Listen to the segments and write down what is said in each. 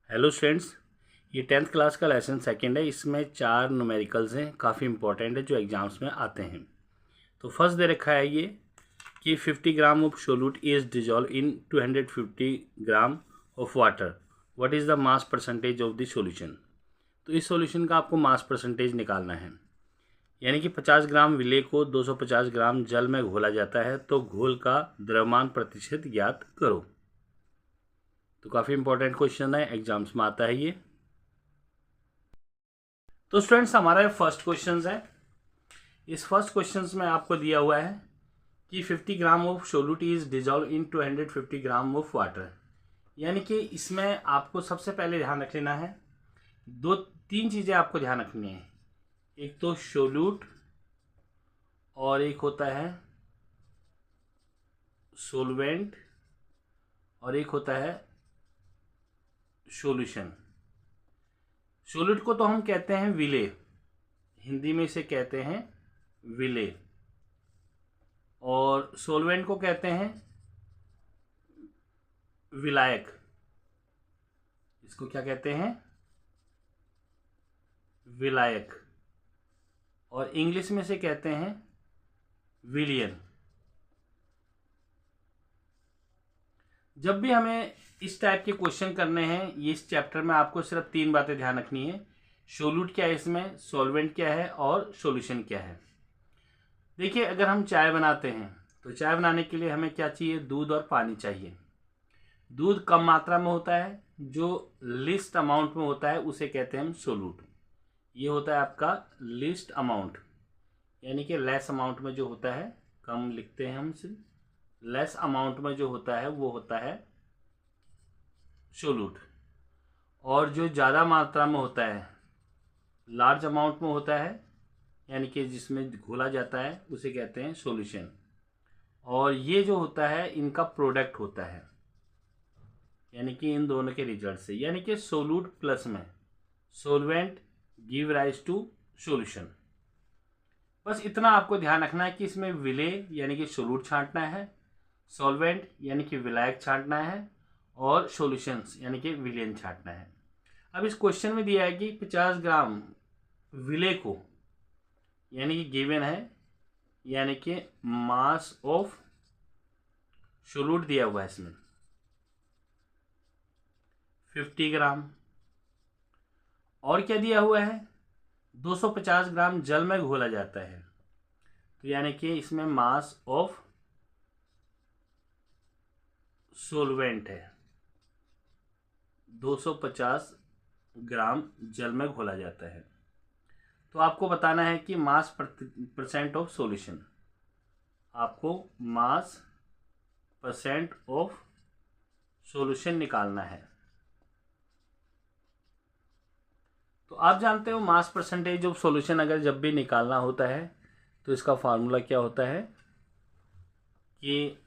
Hello students, ये 10th class का lesson second है। इसमें 4 न्यूमेरिकल्स हैं, काफ़ी इंपॉर्टेंट है जो एग्जाम्स में आते हैं। तो फर्स्ट दे रखा है ये कि 50 gram of solute is dissolve in 250 gram of water, what is the mass percentage of the solution. तो इस सॉल्यूशन का आपको मास परसेंटेज निकालना है, यानी कि 50 ग्राम विलेय को 250 ग्राम जल में घोला जाता है, तो घोल का द्रव्यमान प्रतिशत ज्ञात करो। तो काफ़ी इंपॉर्टेंट क्वेश्चन है, एग्जाम्स में आता है ये। तो स्टूडेंट्स, हमारा फर्स्ट क्वेश्चन है। इस फर्स्ट क्वेश्चन में आपको दिया हुआ है कि 50 gram of solute is dissolve in 250 gram of water, यानी कि इसमें आपको सबसे पहले ध्यान रख लेना है, दो तीन चीज़ें आपको ध्यान रखनी है। एक तो सोल्यूट और एक होता है सोलवेंट और एक होता है सॉल्यूशन। सोल्यूट को तो हम कहते हैं विलेय, हिंदी में इसे कहते हैं विलेय, और सोलवेंट को कहते हैं विलायक। इसको क्या कहते हैं? विलायक। और इंग्लिश में से कहते हैं विलियन। जब भी हमें इस टाइप के क्वेश्चन करने हैं, ये इस चैप्टर में आपको सिर्फ 3 बातें ध्यान रखनी है। सोल्यूट क्या है इसमें, सॉल्वेंट क्या है और सॉल्यूशन क्या है। देखिए, अगर हम चाय बनाते हैं तो चाय बनाने के लिए हमें क्या चाहिए? दूध और पानी चाहिए। दूध कम मात्रा में होता है, जो लिस्ट अमाउंट में होता है उसे कहते हैं हम सोल्यूट। ये होता है आपका लिस्ट अमाउंट, यानी कि लेस अमाउंट में जो होता है, कम लिखते हैं हम से, लेस अमाउंट में जो होता है वो होता है सोल्यूट। और जो ज़्यादा मात्रा में होता है, लार्ज अमाउंट में होता है, यानी कि जिसमें घोला जाता है, उसे कहते हैं सॉल्यूशन। और ये जो होता है इनका प्रोडक्ट होता है, यानी कि इन दोनों के रिजल्ट से, यानी कि सोल्यूट प्लस में solvent give rise to solution. बस इतना आपको ध्यान रखना है कि इसमें विलेय यानी कि सोल्यूट छांटना है, सॉल्वेंट यानी कि विलायक छांटना है, और सॉल्यूशंस यानी कि विलेन छांटना है। अब इस क्वेश्चन में दिया है कि 50 ग्राम विलेय को, यानी कि गिवन है, यानी कि मास ऑफ सोल्यूट दिया हुआ है इसमें 50 ग्राम, और क्या दिया हुआ है? 250 ग्राम जल में घोला जाता है, तो यानी कि इसमें मास ऑफ सोलवेंट है, 250 ग्राम जल में घोला जाता है। तो आपको बताना है कि मास परसेंट ऑफ सॉल्यूशन, आपको मास परसेंट ऑफ सॉल्यूशन निकालना है। तो आप जानते हो मास परसेंटेज ऑफ सॉल्यूशन अगर जब भी निकालना होता है तो इसका फार्मूला क्या होता है कि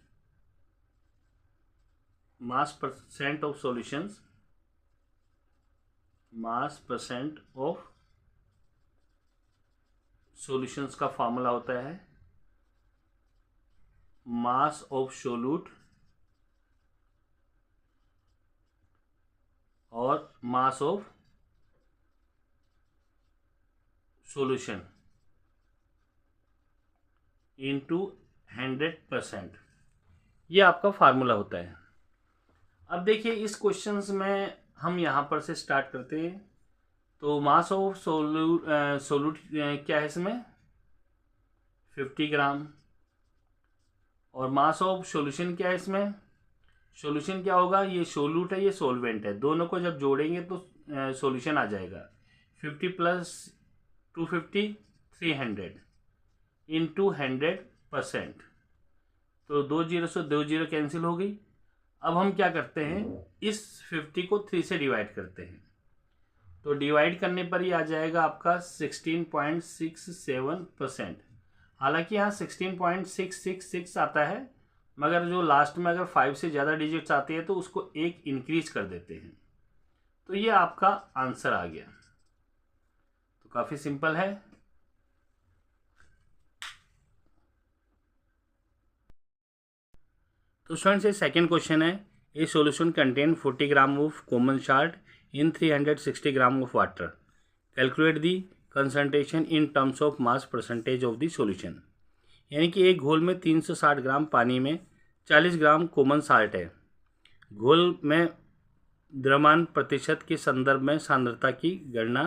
मास percent of solutions, mass percent of solutions का फार्मूला होता है मास ऑफ सोल्यूट और मास ऑफ सॉल्यूशन इनटू 100%। ये आपका फार्मूला होता है। अब देखिए, इस क्वेश्चंस में हम यहाँ पर से स्टार्ट करते हैं। तो मास ऑफ सोल्यूट क्या है इसमें? 50 ग्राम। और मास ऑफ सॉल्यूशन क्या है इसमें? सॉल्यूशन क्या होगा? ये सोल्यूट है, ये सोलवेंट है, दोनों को जब जोड़ेंगे तो सॉल्यूशन आ जाएगा। 50 प्लस 250 300 इंटू 100%। तो 2 जीरो से 2 जीरो कैंसिल हो गई। अब हम क्या करते हैं, इस 50 को 3 से डिवाइड करते हैं, तो डिवाइड करने पर ही आ जाएगा आपका 16.67%। हालांकि यहाँ 16.666 आता है, मगर जो लास्ट में अगर 5 से ज़्यादा डिजिट्स आती है तो उसको एक इंक्रीज कर देते हैं। तो ये आपका आंसर आ गया। तो काफ़ी सिंपल है। तो स्टूडेंट्स, ये सेकेंड क्वेश्चन है। ए solution contain 40 gram of common salt in 360 gram of water. Calculate the concentration in terms of mass percentage of the solution. यानी कि एक घोल में 360 ग्राम पानी में 40 ग्राम कॉमन साल्ट है। घोल में द्रव्यमान प्रतिशत के संदर्भ में सांद्रता की गणना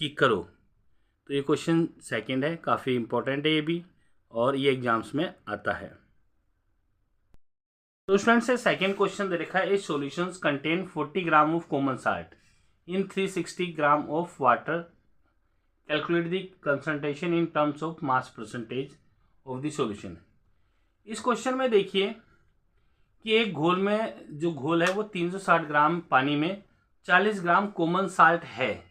की करो। तो ये क्वेश्चन सेकंड है, काफ़ी इंपॉर्टेंट है ये भी, और ये एग्जाम्स में आता है। तो स्टूडेंट्स से सेकंड क्वेश्चन दे रखा है, solutions contain 40 gram of common salt in 360 gram of water, calculate the concentration in terms of mass percentage of the solution. इस क्वेश्चन में देखिए कि एक घोल में जो घोल है वो 360 ग्राम पानी में 40 ग्राम कॉमन साल्ट है,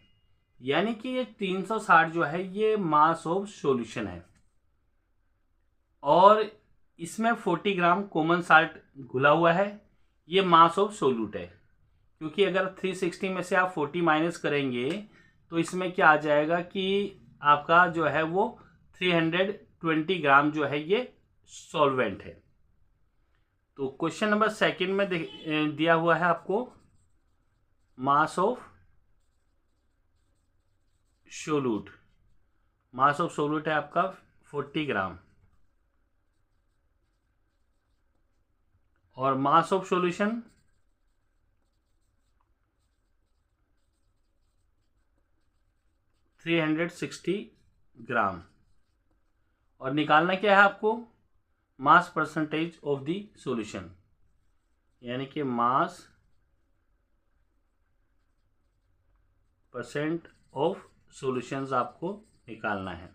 यानी कि ये 360 जो है ये मास ऑफ सॉल्यूशन है, और इसमें 40 ग्राम कॉमन साल्ट घुला हुआ है, ये मास ऑफ सोल्यूट है। क्योंकि अगर 360 में से आप 40 माइनस करेंगे तो इसमें क्या आ जाएगा कि आपका जो है वो 320 ग्राम जो है ये सॉल्वेंट है। तो क्वेश्चन नंबर सेकंड में दिया हुआ है आपको mass of solute. Mass of solute है आपका 40 ग्राम, और मास ऑफ सॉल्यूशन 360 ग्राम, और निकालना क्या है आपको, mass percentage of the solution, यानी कि मास परसेंट ऑफ सॉल्यूशंस आपको निकालना है।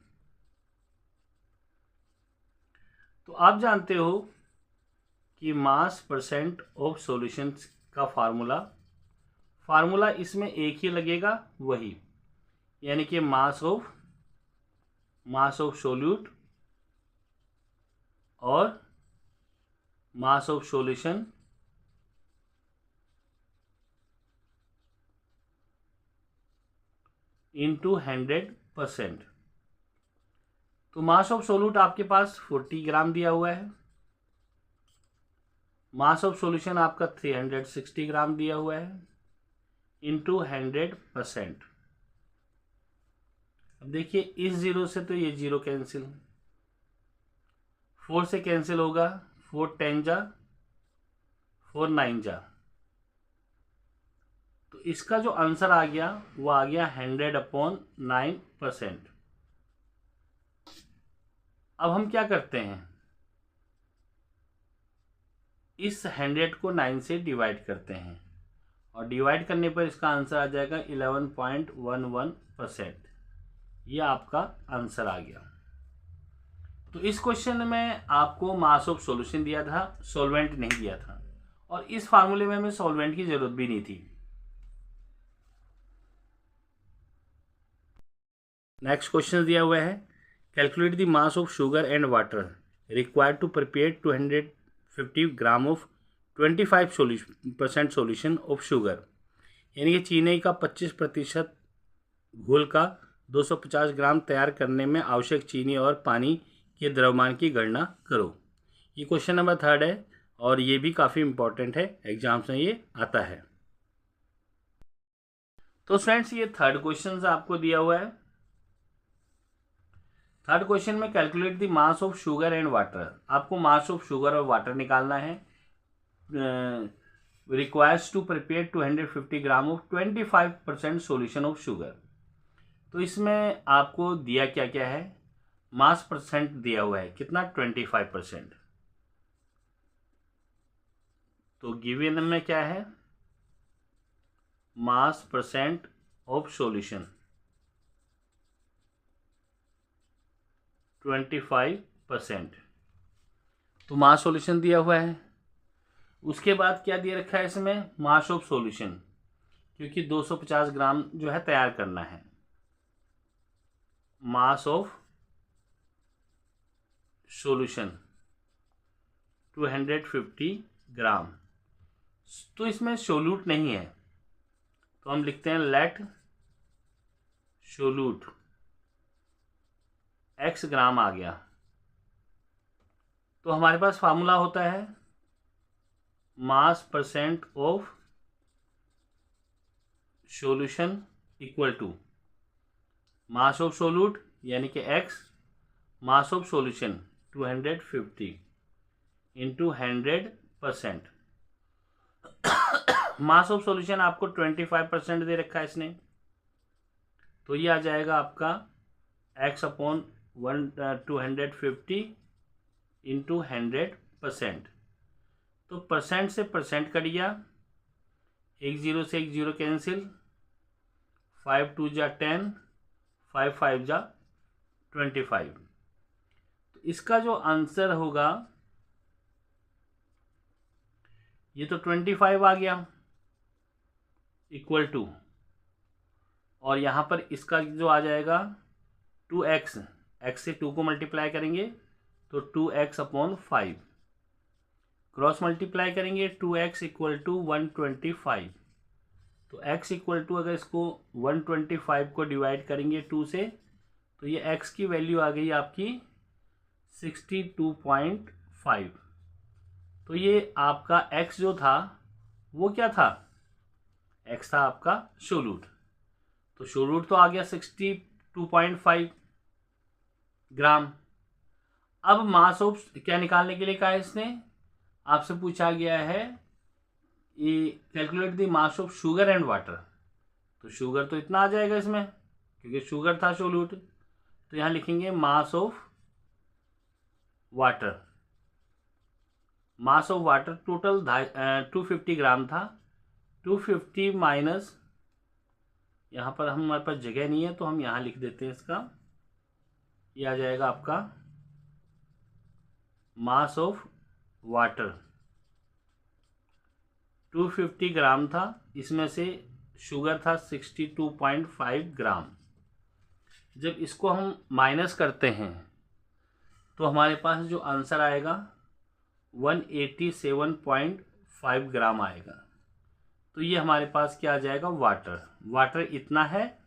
तो आप जानते हो कि मास परसेंट ऑफ सॉल्यूशंस का फार्मूला इसमें एक ही लगेगा, वही, यानी कि मास ऑफ सोल्यूट और मास ऑफ सॉल्यूशन इंटू 100%। तो मास ऑफ सोल्यूट आपके पास 40 ग्राम दिया हुआ है, मास ऑफ सॉल्यूशन आपका 360 ग्राम दिया हुआ है, इंटू 100%। अब देखिए इस जीरो से तो ये जीरो कैंसिल, 4 से कैंसिल होगा, 4 10 जा, 4 9 जा, तो इसका जो आंसर आ गया वो आ गया 100/9%। अब हम क्या करते हैं, इस 100 को 9 से डिवाइड करते हैं, और डिवाइड करने पर इसका आंसर आ जाएगा 11.11%। ये आपका आंसर आ गया। तो इस क्वेश्चन में आपको मास ऑफ सॉल्यूशन दिया था, सॉल्वेंट नहीं दिया था, और इस फार्मूले में हमें सॉल्वेंट की जरूरत भी नहीं थी। नेक्स्ट क्वेश्चन दिया हुआ है, calculate the mass of sugar and water required to prepare 250 gram of 25% solution of sugar, यानी कि चीनी का 25% घोल का 250 ग्राम तैयार करने में आवश्यक चीनी और पानी के द्रव्यमान की गणना करो। ये क्वेश्चन नंबर थर्ड है, और ये भी काफ़ी इंपॉर्टेंट है, एग्जाम्स में ये आता है। तो फ्रेंड्स ये थर्ड क्वेश्चन आपको दिया हुआ है। थर्ड क्वेश्चन में calculate the mass of sugar and water, आपको मास ऑफ शुगर और वाटर निकालना है। Requires to prepare 250 gram of 25% solution of sugar. तो इसमें आपको दिया क्या क्या है, मास परसेंट दिया हुआ है, कितना, 25%। तो गिवन में क्या है, मास परसेंट ऑफ सॉल्यूशन 25%। तो मास सॉल्यूशन दिया हुआ है। उसके बाद क्या दिया रखा है इसमें, मास ऑफ सॉल्यूशन, क्योंकि 250 ग्राम जो है तैयार करना है, मास ऑफ सॉल्यूशन 250 ग्राम। तो इसमें सोल्यूट नहीं है, तो हम लिखते हैं लेट सोल्यूट x ग्राम आ गया। तो हमारे पास फार्मूला होता है mass percent of solution equal to mass of solute यानी कि x, mass of solution 250 into 100%। Mass of solution आपको 25% दे रखा है इसने, तो ये आ जाएगा आपका x अपॉन 250 इंटू 100%। तो परसेंट से परसेंट कट गया, 1 0 से 1 0 कैंसिल, 5 2 जा 10, 5 5 जा 25। तो इसका जो आंसर होगा ये तो 25 आ गया इक्वल टू, और यहाँ पर इसका जो आ जाएगा 2x, x से 2 को मल्टीप्लाई करेंगे तो 2x अपॉन 5, क्रॉस मल्टीप्लाई करेंगे 2x इक्वल टू 125। तो x इक्वल टू, अगर इसको 125 को डिवाइड करेंगे 2 से, तो ये x की वैल्यू आ गई आपकी 62.5। तो ये आपका x जो था वो क्या था, x था आपका सोल्यूट। तो सोल्यूट तो आ गया 62.5 ग्राम। अब मास ऑफ क्या निकालने के लिए कहा है इसने, आपसे पूछा गया है ये calculate the mass of sugar and water. तो शुगर तो इतना आ जाएगा इसमें क्योंकि शुगर था सोल्यूट, तो यहाँ लिखेंगे mass of water. Mass of water total 250 ग्राम था, 250 माइनस, यहाँ पर हमारे पास जगह नहीं है तो हम यहाँ लिख देते हैं इसका, ये आ जाएगा आपका मास ऑफ वाटर 250 ग्राम था, इसमें से शुगर था 62.5 ग्राम। जब इसको हम माइनस करते हैं तो हमारे पास जो आंसर आएगा 187.5 ग्राम आएगा। तो ये हमारे पास क्या आ जाएगा, वाटर इतना है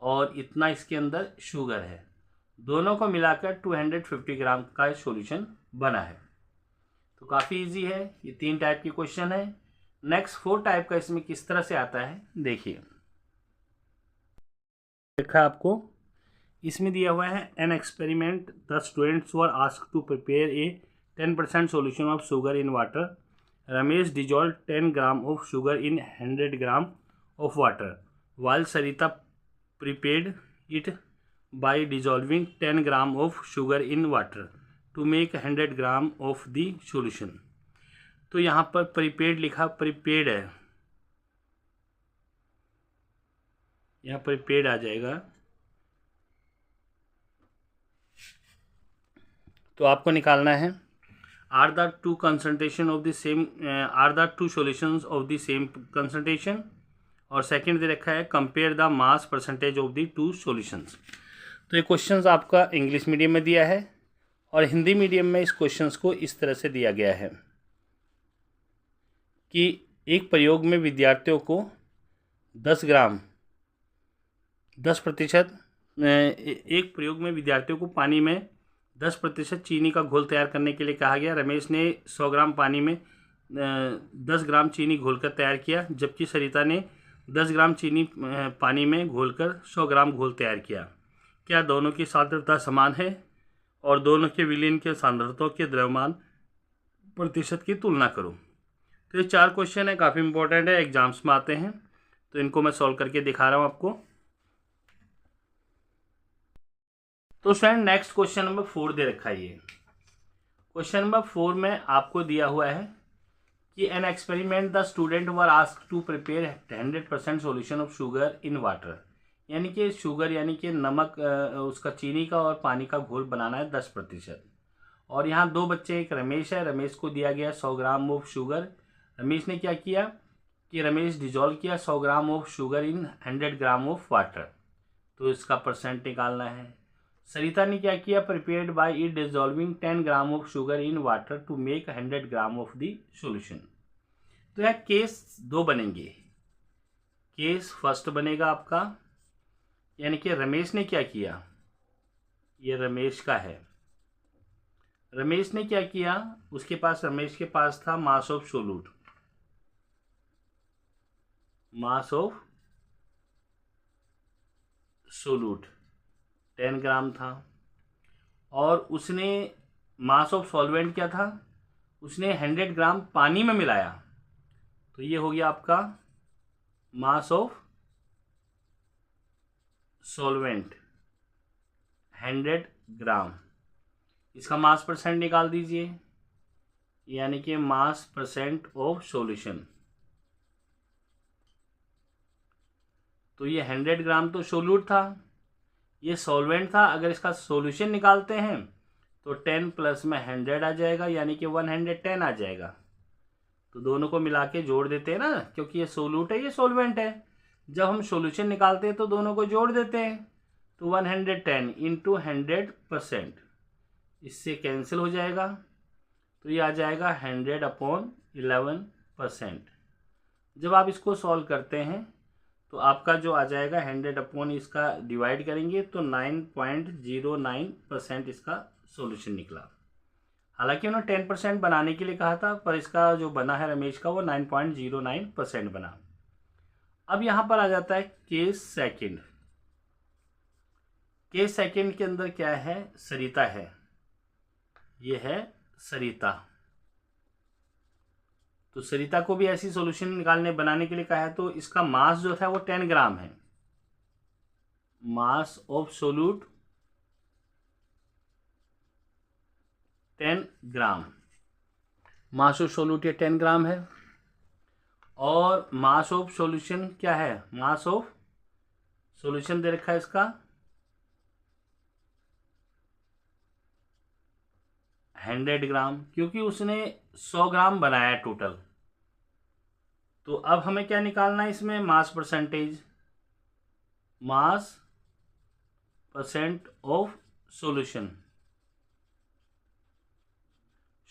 और इतना इसके अंदर शुगर है, दोनों को मिलाकर 250 ग्राम का सॉल्यूशन बना है। तो काफ़ी इजी है, ये 3 टाइप की क्वेश्चन है। नेक्स्ट 4 टाइप का इसमें किस तरह से आता है देखिए। देखा आपको इसमें दिया हुआ है an experiment the students were asked to prepare a 10% solution of sugar in water. Ramesh dissolved 10 gram of sugar in 100 gram of water, while Sarita prepared it by dissolving 10 gram of sugar in water to make 100 gram of the solution। तो यहाँ पर prepared लिखा, prepared है, यहाँ prepared आ जाएगा। तो आपको निकालना है are the two concentration of the same are the two solutions of the same concentration, और सेकंड दे रखा है compare the mass percentage of the two solutions. तो ये क्वेश्चंस आपका इंग्लिश मीडियम में दिया है और हिंदी मीडियम में इस क्वेश्चंस को इस तरह से दिया गया है कि एक प्रयोग में विद्यार्थियों को 10% एक प्रयोग में विद्यार्थियों को पानी में 10% चीनी का घोल तैयार करने के लिए कहा गया। रमेश ने 100 ग्राम पानी में 10 ग्राम चीनी घोलकर तैयार किया, जबकि सरिता ने 10 ग्राम चीनी पानी में घोलकर 100 ग्राम घोल तैयार किया। क्या दोनों की सांद्रता समान है और दोनों के विलीन के सांद्रताओं के द्रव्यमान प्रतिशत की तुलना करो। तो ये 4 क्वेश्चन है, काफ़ी इंपॉर्टेंट है, एग्जाम्स में आते हैं, तो इनको मैं सॉल्व करके दिखा रहा हूँ आपको। तो स्टूडेंट नेक्स्ट क्वेश्चन नंबर 4 दे रखा है। ये क्वेश्चन नंबर 4 में आपको दिया हुआ है कि an experiment the student were asked to prepare 100% solution of sugar in water, यानी कि शुगर यानी कि नमक उसका चीनी का और पानी का घोल बनाना है 10%। और यहाँ 2 बच्चे, एक रमेश है, रमेश को दिया गया 100 ग्राम ऑफ शुगर। रमेश ने क्या किया कि रमेश डिजॉल्व किया 100 gram of sugar in 100 gram of water, तो इसका परसेंट निकालना है। सरिता ने क्या किया, prepared by it dissolving 10 gram of sugar in water to make 100 gram of the solution. तो यह केस 2 बनेंगे। केस फर्स्ट बनेगा आपका, यानी कि रमेश ने क्या किया, ये रमेश का है, रमेश ने क्या किया, उसके पास, रमेश के पास था मास ऑफ सोल्यूट, मास ऑफ सोलूट 10 ग्राम था और उसने मास ऑफ सॉल्वेंट क्या था, उसने 100 ग्राम पानी में मिलाया, तो ये हो गया आपका मास ऑफ सॉल्वेंट 100 ग्राम। इसका मास परसेंट निकाल दीजिए, यानी कि मास परसेंट ऑफ सॉल्यूशन। तो ये 100 ग्राम तो सोल्यूट था, ये सॉल्वेंट था। अगर इसका सॉल्यूशन निकालते हैं तो 10 प्लस में 100 आ जाएगा, यानी कि 110 आ जाएगा। तो दोनों को मिला के जोड़ देते हैं ना, क्योंकि ये सोल्यूट है, ये सॉल्वेंट है। जब हम सॉल्यूशन निकालते हैं तो दोनों को जोड़ देते हैं, तो 110 इंटू 100%, इससे कैंसिल हो जाएगा, तो ये आ जाएगा 100/11%। जब आप इसको सॉल्व करते हैं तो आपका जो आ जाएगा 100 इसका डिवाइड करेंगे तो 9.09% इसका सॉल्यूशन निकला। हालांकि उन्होंने 10% बनाने के लिए कहा था, पर इसका जो बना है रमेश का वो 9.09% बना। अब यहाँ पर आ जाता है केस सेकंड। केस सेकंड के अंदर क्या है, सरिता है, ये है सरिता। तो सरिता को भी ऐसी सॉल्यूशन बनाने के लिए कहा है, तो इसका मास जो था वो 10 ग्राम है। मास of solute 10 gram, mass of solute ये 10 ग्राम है। और मास ऑफ सॉल्यूशन क्या है, मास ऑफ सॉल्यूशन दे रखा है इसका 100 ग्राम, क्योंकि उसने 100 ग्राम बनाया टोटल। तो अब हमें क्या निकालना है इसमें, mass percentage, mass percent of solution.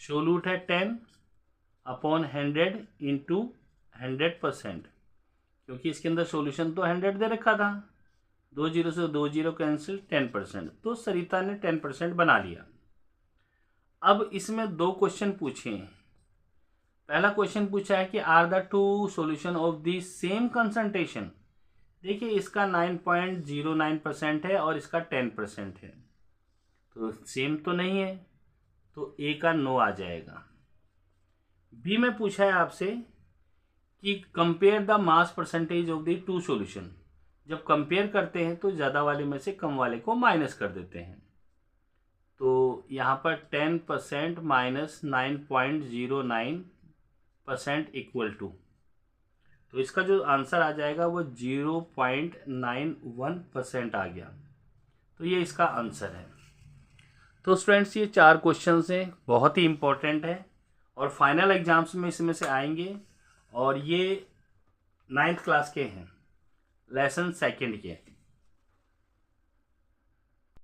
Solute है 10/100 इंटू 100%, क्योंकि इसके अंदर सॉल्यूशन तो 100 दे रखा था, 2 जीरो से 2 जीरो कैंसिल, 10%। तो सरिता ने 10% बना लिया। अब इसमें दो क्वेश्चन पूछे हैं। पहला क्वेश्चन पूछा है कि are the two solution of the same concentration. देखिए इसका 9.09% है और इसका 10% है, तो सेम तो नहीं है, तो ए का नो आ जाएगा। बी में पूछा है आपसे कि compare the mass percentage of the two solution. जब कंपेयर करते हैं तो ज़्यादा वाले में से कम वाले को माइनस कर देते हैं। तो यहाँ पर 10% माइनस 9.09% इक्वल टू, तो इसका जो आंसर आ जाएगा वो 0.91% आ गया। तो ये इसका आंसर है। तो स्टूडेंट्स ये 4 क्वेश्चंस हैं, बहुत ही इम्पोर्टेंट है और फाइनल एग्जाम्स में इसमें से आएंगे। और ये 9th क्लास के हैं, लेसन सेकंड के।